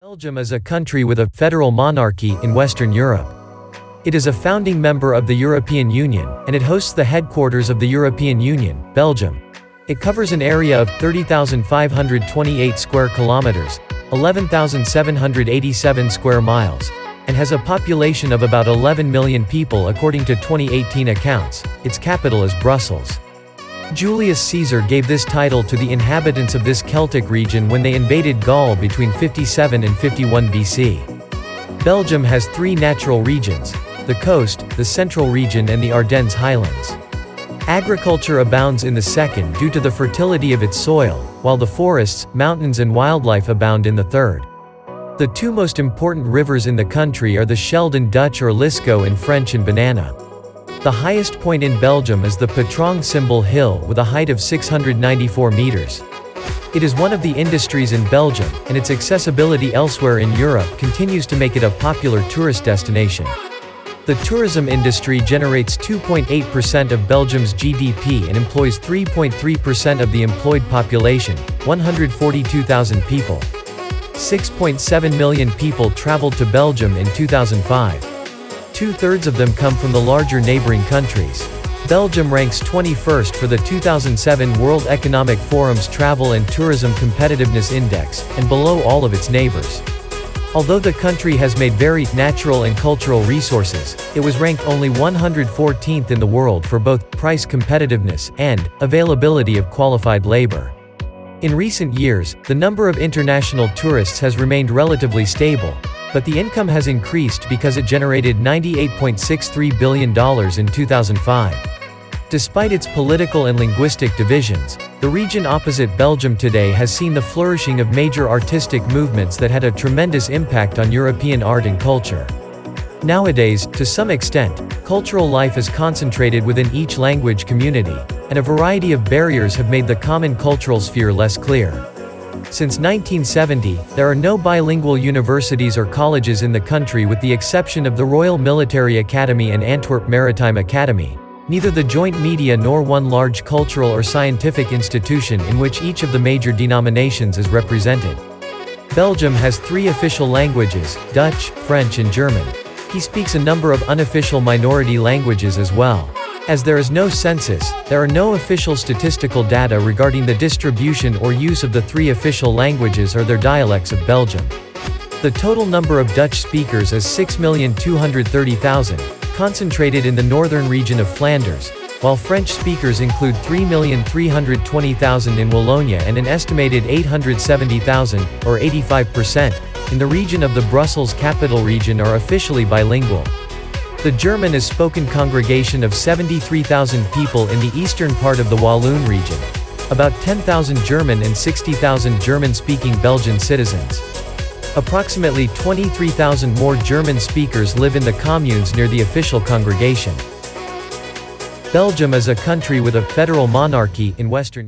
Belgium is a country with a federal monarchy in Western Europe. It is a founding member of the European Union, and it hosts the headquarters of the European Union, Belgium. It covers an area of 30,528 square kilometers, 11,787 square miles, and has a population of about 11 million people according to 2018 accounts. Its capital is Brussels. Julius Caesar gave this title to the inhabitants of this Celtic region when they invaded Gaul between 57 and 51 BC. Belgium has three natural regions: the coast, the central region and the Ardennes highlands. Agriculture abounds in the second due to the fertility of its soil, while the forests, mountains and wildlife abound in the third. The two most important rivers in the country are the Schelde in Dutch or Lisco in French and Banana. The highest point in Belgium is the Patrong Symbol Hill with a height of 694 meters. It is one of the industries in Belgium, and its accessibility elsewhere in Europe continues to make it a popular tourist destination. The tourism industry generates 2.8% of Belgium's GDP and employs 3.3% of the employed population, 142,000 people. 6.7 million people traveled to Belgium in 2005. Two-thirds of them come from the larger neighboring countries. Belgium ranks 21st for the 2007 World Economic Forum's Travel and Tourism Competitiveness Index, and below all of its neighbors. Although the country has made varied natural and cultural resources, it was ranked only 114th in the world for both price competitiveness and availability of qualified labor. In recent years, the number of international tourists has remained relatively stable, but the income has increased because it generated $98.63 billion in 2005. Despite its political and linguistic divisions, the region opposite Belgium today has seen the flourishing of major artistic movements that had a tremendous impact on European art and culture. Nowadays, to some extent, cultural life is concentrated within each language community, and a variety of barriers have made the common cultural sphere less clear. Since 1970, there are no bilingual universities or colleges in the country with the exception of the Royal Military Academy and Antwerp Maritime Academy, neither the joint media nor one large cultural or scientific institution in which each of the major denominations is represented. Belgium has three official languages: Dutch, French and German. He speaks a number of unofficial minority languages as well. As there is no census, there are no official statistical data regarding the distribution or use of the three official languages or their dialects of Belgium. The total number of Dutch speakers is 6,230,000, concentrated in the northern region of Flanders, while French speakers include 3,320,000 in Wallonia and an estimated 870,000, or 85%, in the region of the Brussels capital region are officially bilingual. The German is spoken congregation of 73,000 people in the eastern part of the Walloon region. About 10,000 German and 60,000 German-speaking Belgian citizens. Approximately 23,000 more German speakers live in the communes near the official congregation. Belgium is a country with a federal monarchy in Western Europe.